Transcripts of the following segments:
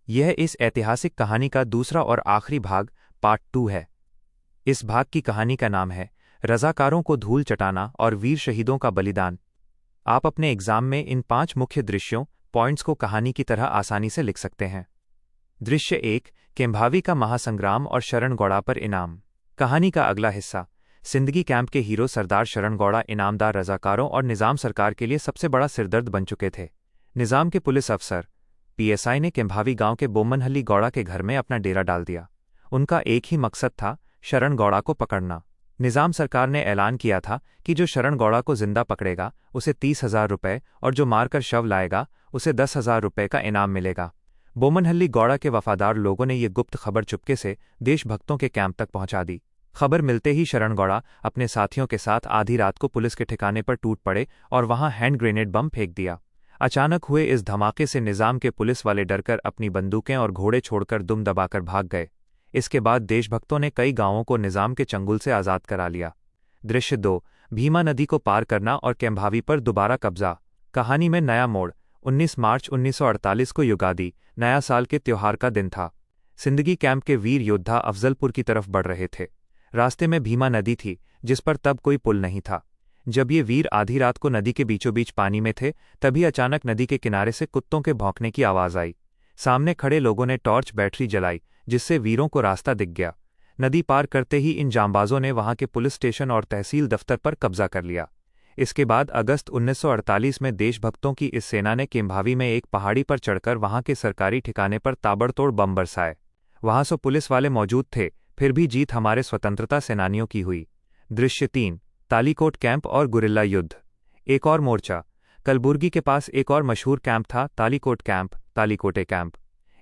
यह इस ऐतिहासिक कहानी का दूसरा और आखिरी भाग, पार्ट 2 है। इस भाग की कहानी का नाम है रज़ाकारों को धूल चटाना और वीर शहीदों का बलिदान। आप अपने एग्जाम में इन 5 मुख्य दृश्यों पॉइंट्स को कहानी की तरह आसानी से लिख सकते हैं। दृश्य 1, केम्भावी का महासंग्राम और शरणगौड़ा पर इनाम। कहानी का अगला हिस्सा, सिंदगी कैंप के हीरो सरदार शरणगौड़ा इनामदार रज़ाकारों और निज़ाम सरकार के लिए सबसे बड़ा सिरदर्द बन चुके थे। निज़ाम के पुलिस अफसर पीएसआई ने केम्भावी गांव के बोमनहल्ली गौड़ा के घर में अपना डेरा डाल दिया। उनका एक ही मकसद था, शरणगौड़ा को पकड़ना। निज़ाम सरकार ने ऐलान किया था कि जो शरणगौड़ा को जिंदा पकड़ेगा उसे 30,000 रुपये और जो मारकर शव लाएगा उसे 10,000 रुपये का इनाम मिलेगा। बोमनहल्ली गौड़ा के वफादार लोगों ने ये गुप्त खबर चुपके से देशभक्तों के कैंप तक पहुंचा दी। खबर मिलते ही शरणगौड़ा अपने साथियों के साथ आधी रात को पुलिस के ठिकाने पर टूट पड़े और वहां हैंड ग्रेनेड बम फेंक दिया। अचानक हुए इस धमाके से निज़ाम के पुलिस वाले डरकर अपनी बंदूकें और घोड़े छोड़कर दुम दबाकर भाग गए। इसके बाद देशभक्तों ने कई गांवों को निज़ाम के चंगुल से आज़ाद करा लिया। दृश्य 2, भीमा नदी को पार करना और केम्भावी पर दोबारा कब्जा। कहानी में नया मोड़। 19 मार्च 1948 को युगादी, नया साल के त्योहार का दिन था। सिंदगी कैंप के वीर योद्धा अफजलपुर की तरफ बढ़ रहे थे। रास्ते में भीमा नदी थी, जिस पर तब कोई पुल नहीं था। जब ये वीर आधी रात को नदी के बीचों बीच पानी में थे, तभी अचानक नदी के किनारे से कुत्तों के भौंकने की आवाज़ आई। सामने खड़े लोगों ने टॉर्च बैटरी जलाई, जिससे वीरों को रास्ता दिख गया। नदी पार करते ही इन जांबाजों ने वहां के पुलिस स्टेशन और तहसील दफ्तर पर कब्जा कर लिया। इसके बाद अगस्त 1948 में देशभक्तों की इस सेना ने केम्भावी में एक पहाड़ी पर चढ़कर वहां के सरकारी ठिकाने पर ताबड़तोड़ बम बरसाए। वहां 100 पुलिस वाले मौजूद थे, फिर भी जीत हमारे स्वतंत्रता सेनानियों की हुई। दृश्य 3, तालीकोट कैंप और गुरिल्ला युद्ध। एक और मोर्चा। कलबुर्गी के पास एक और मशहूर कैंप था, तालीकोट कैंप, तालीकोटे कैंप।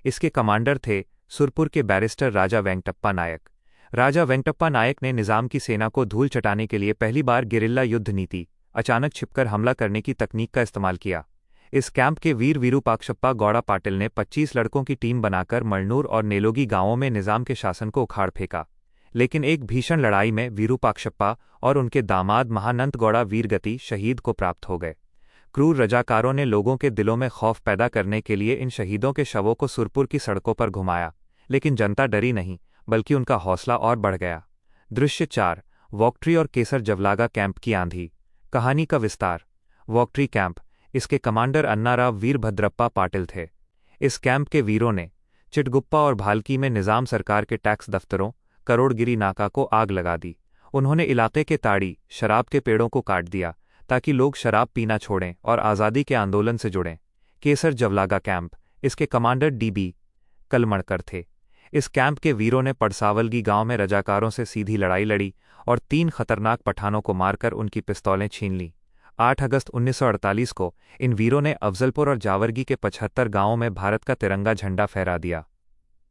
इसके कमांडर थे सुरपुर के बैरिस्टर राजा वेंकटप्पा नायक। राजा वेंकटप्पा नायक ने निज़ाम की सेना को धूल चटाने के लिए पहली बार गिरिल्ला युद्ध नीति, अचानक छिपकर हमला करने की तकनीक का इस्तेमाल किया। इस कैंप के वीर विरूपाक्षप्पा गौड़ा पाटिल ने 25 लड़कों की टीम बनाकर मलनूर और नेलोगी गांवों में निज़ाम के शासन को उखाड़ फेंका। लेकिन एक भीषण लड़ाई में विरूपाक्षप्पा और उनके दामाद महानंत गौड़ा वीरगति शहीद को प्राप्त हो गए। क्रूर रजाकारों ने लोगों के दिलों में खौफ पैदा करने के लिए इन शहीदों के शवों को सुरपुर की सड़कों पर घुमाया, लेकिन जनता डरी नहीं, बल्कि उनका हौसला और बढ़ गया। दृश्य 4, वोक्ट्री और केसर जवलागा कैंप की आंधी। कहानी का विस्तार। वोक्ट्री कैंप, इसके कमांडर अन्नाराव वीरभद्रप्पा पाटिल थे। इस कैंप के वीरों ने चिटगुप्पा और भालकी में निज़ाम सरकार के टैक्स दफ्तरों, करोड़गिरी नाका को आग लगा दी। उन्होंने इलाके के ताड़ी, शराब के पेड़ों को काट दिया ताकि लोग शराब पीना छोड़ें और आज़ादी के आंदोलन से जुड़ें। केसर जवलागा कैंप, इसके कमांडर डीबी कलमणकर थे। इस कैंप के वीरों ने पड़सावलगी गांव में रजाकारों से सीधी लड़ाई लड़ी और 3 खतरनाक पठानों को मारकर उनकी पिस्तौलें छीन लीं। 8 अगस्त 1948 को इन वीरों ने अफजलपुर और जावरगी के 75 गांवों में भारत का तिरंगा झंडा फहरा दिया।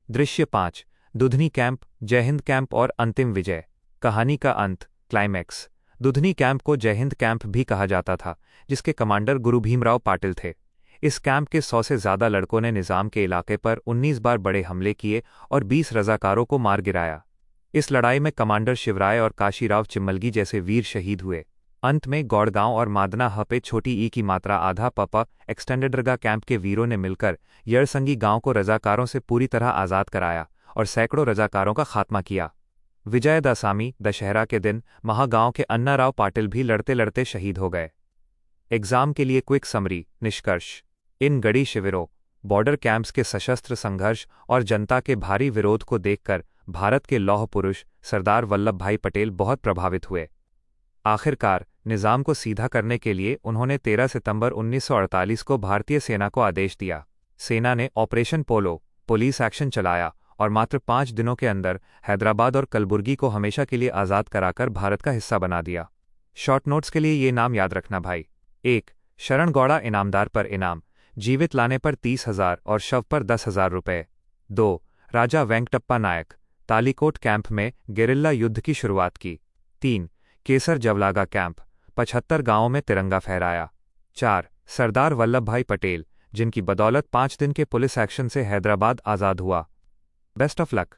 दृश्य 5, दुधनी कैंप, जय हिंद कैंप और अंतिम विजय। कहानी का अंत, क्लाइमैक्स। दुधनी कैंप को जय हिंद कैंप भी कहा जाता था, जिसके कमांडर गुरु भीमराव पाटिल थे। इस कैंप के 100 से ज़्यादा लड़कों ने निज़ाम के इलाके पर 19 बार बड़े हमले किए और 20 रज़ाकारों को मार गिराया। इस लड़ाई में कमांडर शिवराय और काशीराव चिम्मलगी जैसे वीर शहीद हुए। अंत में गौड़गांव और मादना हपे छोटी ई की मात्रा आधा पपा एक्सटेंडेडरगा कैंप के वीरों ने मिलकर यरसंगी गांव को रज़ाकारों से पूरी तरह आज़ाद कराया और सैकड़ों रज़ाकारों का खात्मा किया। विजयदशमी, दशहरा के दिन, महागांव के अन्नाराव पाटिल भी लड़ते लड़ते शहीद हो गए। एग्जाम के लिए क्विक समरी, निष्कर्ष। इन गढ़ी शिविरों, बॉर्डर कैंप्स के सशस्त्र संघर्ष और जनता के भारी विरोध को देखकर भारत के लौह पुरुष सरदार वल्लभ भाई पटेल बहुत प्रभावित हुए। आखिरकार निज़ाम को सीधा करने के लिए उन्होंने 13 सितंबर 1948 को भारतीय सेना को आदेश दिया। सेना ने ऑपरेशन पोलो, पुलिस एक्शन चलाया और मात्र 5 दिनों के अंदर हैदराबाद और कलबुर्गी को हमेशा के लिए आज़ाद कराकर भारत का हिस्सा बना दिया। शॉर्ट नोट्स के लिए ये नाम याद रखना भाई। 1, शरणगौड़ा इनामदार पर इनाम, जीवित लाने पर 30,000 और शव पर 10,000 रुपये। 2, राजा वेंकटप्पा नायक, तालीकोट कैंप में गेरिल्ला युद्ध की शुरुआत की। 3, केसर जवलागा कैंप, 75 गांवों में तिरंगा फहराया। 4, सरदार वल्लभ भाई पटेल, जिनकी बदौलत 5 दिन के पुलिस एक्शन से हैदराबाद आज़ाद हुआ। Best of luck.